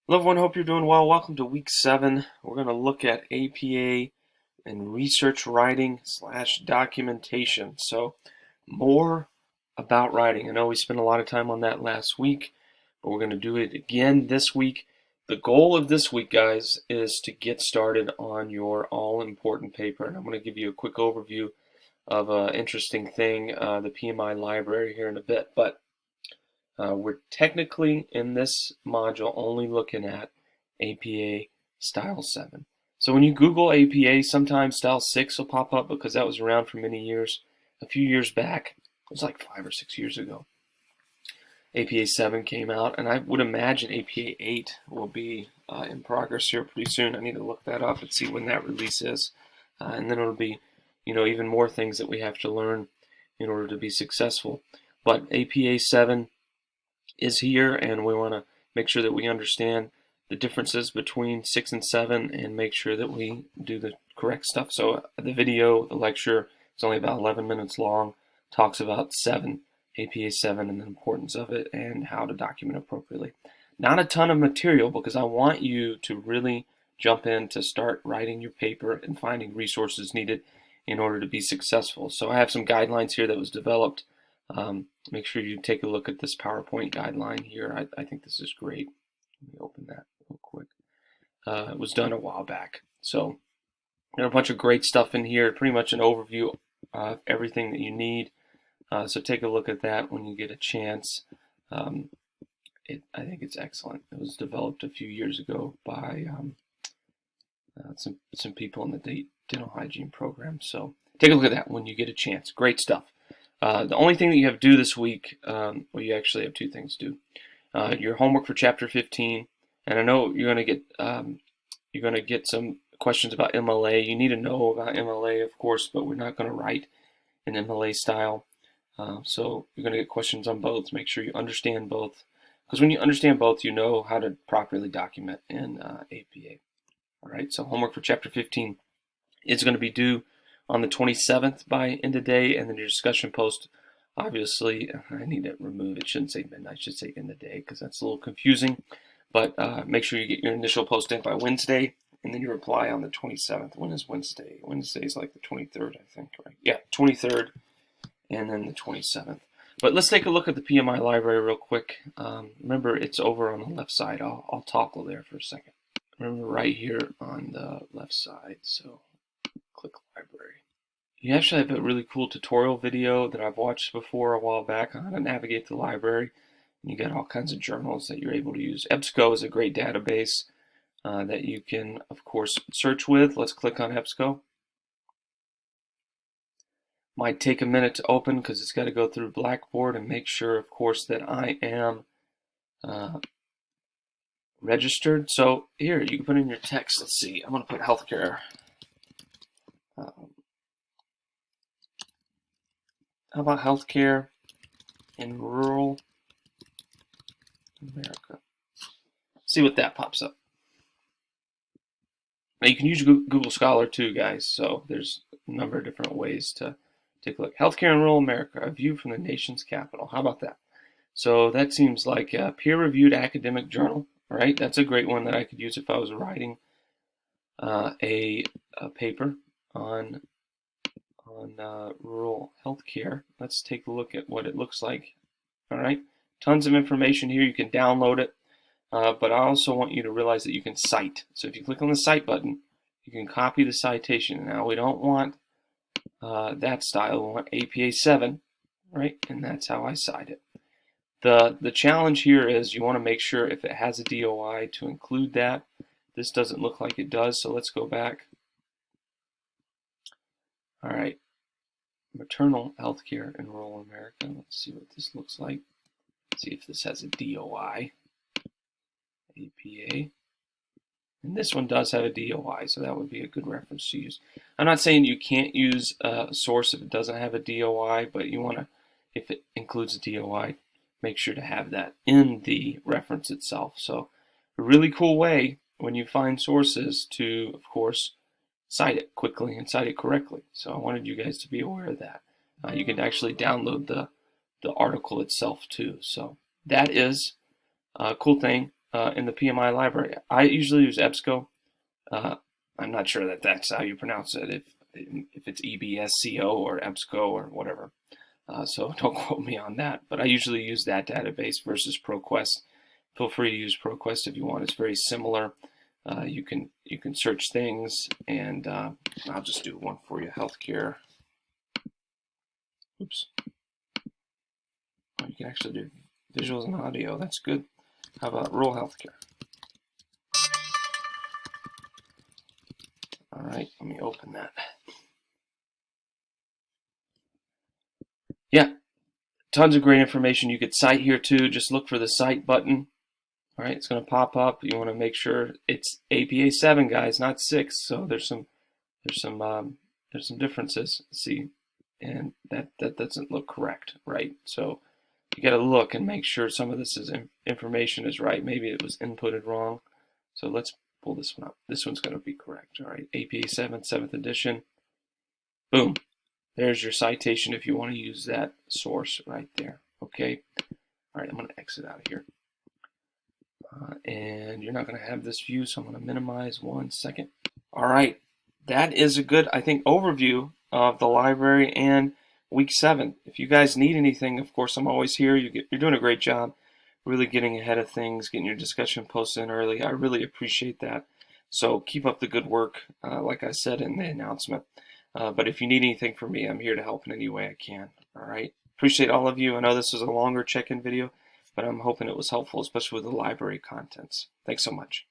Hello everyone, hope you're doing well. Welcome to week 7. We're going to look at APA and research writing / documentation. So more about writing. I know we spent a lot of time on that last week, but we're going to do it again this week. The goal of this week, guys, is to get started on your all-important paper. And I'm going to give you a quick overview of an interesting thing, the PMI library here in a bit. But we're technically in this module only looking at APA Style 7. So when you Google APA, sometimes Style 6 will pop up because that was around for many years. A few years back, it was like 5 or 6 years ago, APA 7 came out, and I would imagine APA 8 will be in progress here pretty soon. I need to look that up and see when that release is. And then it'll be, even more things that we have to learn in order to be successful. But APA 7 is here, and we want to make sure that we understand the differences between 6 and 7 and make sure that we do the correct stuff. So the video, the lecture, is only about 11 minutes long, talks about 7, APA 7, and the importance of it and how to document appropriately. Not a ton of material because I want you to really jump in to start writing your paper and finding resources needed in order to be successful. So I have some guidelines here that was developed. Make sure you take a look at this PowerPoint guideline here. I think this is great. Let me open that real quick. It was done a while back. So a bunch of great stuff in here, pretty much an overview of everything that you need. So take a look at that when you get a chance. I think it's excellent. It was developed a few years ago by some people in the dental hygiene program. So take a look at that when you get a chance. Great stuff. The only thing that you have to do this week, well, you actually have two things to do. Your homework for Chapter 15, and I know you're going to get some questions about MLA. You need to know about MLA, of course, but we're not going to write in MLA style. So you're going to get questions on both. Make sure you understand both, because when you understand both, you know how to properly document in APA. All right. So homework for Chapter 15 is going to be due on the 27th by end of day, and then your discussion post, obviously, I need to remove it. Shouldn't say midnight, I should say end of day, because that's a little confusing. But make sure you get your initial post in by Wednesday, and then you reply on the 27th. When is Wednesday? Wednesday is like the 23rd, I think, right? Yeah, 23rd, and then the 27th. But let's take a look at the PMI library real quick. Remember, it's over on the left side. I'll toggle there for a second. Remember, right here on the left side, so click library. You actually have a really cool tutorial video that I've watched before a while back on how to navigate the library. And you got all kinds of journals that you're able to use. EBSCO is a great database that you can, of course, search with. Let's click on EBSCO. Might take a minute to open because it's got to go through Blackboard and make sure, of course, that I am registered. So here, you can put in your text. Let's see. I'm going to put healthcare. How about healthcare in rural America? See what that pops up. Now you can use Google Scholar too, guys. So there's a number of different ways to take a look. Healthcare in rural America, a view from the nation's capital. How about that? So that seems like a peer-reviewed academic journal, right? That's a great one that I could use if I was writing a paper on rural healthcare. Let's take a look at what it looks like. All right, tons of information here. You can download it, but I also want you to realize that you can cite. So if you click on the cite button, you can copy the citation. Now we don't want that style. We want APA 7, right? And that's how I cite it. The challenge here is you want to make sure if it has a DOI to include that. This doesn't look like it does, so let's go back. All right. Maternal health care in rural America. Let's see what this looks like. See if this has a DOI. APA. And this one does have a DOI, so that would be a good reference to use. I'm not saying you can't use a source if it doesn't have a DOI, but you want to, if it includes a DOI, make sure to have that in the reference itself. So a really cool way when you find sources to, of course, cite it quickly and cite it correctly. So I wanted you guys to be aware of that. You can actually download the article itself too. So that is a cool thing in the PMI library. I usually use EBSCO. I'm not sure that that's how you pronounce it, if it's EBSCO or EBSCO or whatever. So don't quote me on that. But I usually use that database versus ProQuest. Feel free to use ProQuest if you want. It's very similar. You can search things, and I'll just do one for you. Healthcare. Oops. Oh, you can actually do visuals and audio. That's good. How about rural healthcare? All right, let me open that. Yeah, tons of great information. You could cite here too. Just look for the cite button. All right, it's going to pop up. You want to make sure it's APA 7, guys, not 6. So there's some differences. See, and that doesn't look correct, right? So you got to look and make sure some of this information is right. Maybe it was inputted wrong. So let's pull this one up. This one's going to be correct. All right, APA 7, 7th edition. Boom. There's your citation if you want to use that source right there. Okay. All right, I'm going to exit out of here. And you're not going to have this view, so I'm going to minimize 1 second. All right, that is a good, I think, overview of the library and week 7. If you guys need anything, of course, I'm always here. You're doing a great job, really getting ahead of things, getting your discussion posted in early. I really appreciate that. So keep up the good work, like I said in the announcement. But if you need anything from me, I'm here to help in any way I can. All right, appreciate all of you. I know this was a longer check-in video, but I'm hoping it was helpful, especially with the library contents. Thanks so much.